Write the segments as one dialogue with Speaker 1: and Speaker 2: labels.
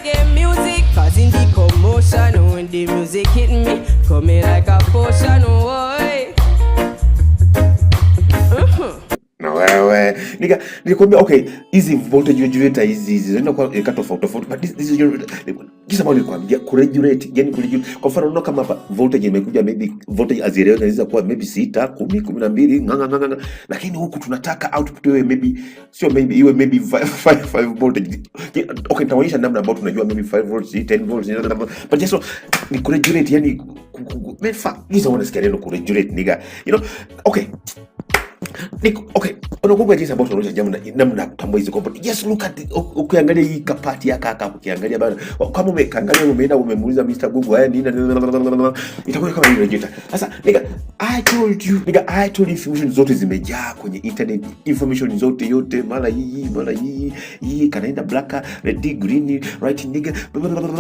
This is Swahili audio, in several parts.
Speaker 1: reggae music, causing the commotion. When the music hit me, coming like a potion, boy.
Speaker 2: Na wewe nilikwambia okay, hizi voltage regulator hizi zinaenda kwa tofauti, but this is kisa ambao nilikwambia kuregulate, yani kuregulate. Kwa mfano unaona kama hapa voltage imekuja, maybe voltage azireo inaweza kuwa maybe 6, 10, 12 nganga, lakini huku tunataka output iwe maybe sio maybe iwe maybe 5 voltage. Okay, nitaonyesha namna ambayo tunajua maybe 5 volts, 10 volts, but just ni kuregulate, yani hizo wanasikia neno kuregulate nigga, you know. Okay, okay, unakumbuka jinsi ambavyo tunaonyesha namna kutambua hizo component. Yes, look at ukiangalia hii kapati ya kaka, ukiangalia bana, kama umeangalia umeenda umemuuliza Mr. Google haya nini, itakuwa kama hiyo regulator. Sasa I told you information zote zimejaa kwenye internet, information zote yote, mara hii kanaenda black, red, green, right nigga,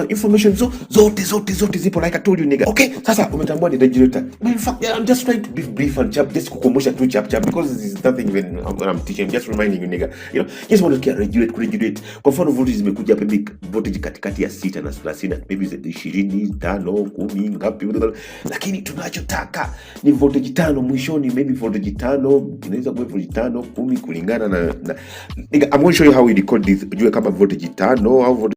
Speaker 2: information zote zipo, like I told you nigga. Okay, sasa umetambua ni regulator. In fact, I'm just trying to be brief and chap, just kukumbusha tu chap because this is nothing even I'm teaching, just reminding you nigga, you know. Just want to regulate. Kwa mfano voltage zimekuja hapa, voltage katikati ya 6 na 30, maybe 20, 5, 10 ngapi, lakini tunachotaka ni voltage 5 mwishoni, maybe voltage 5 inaweza kuwa voltage 5, 10 kulingana na nigga. I'm going to show you how we decode this, ujue kama voltage 5 au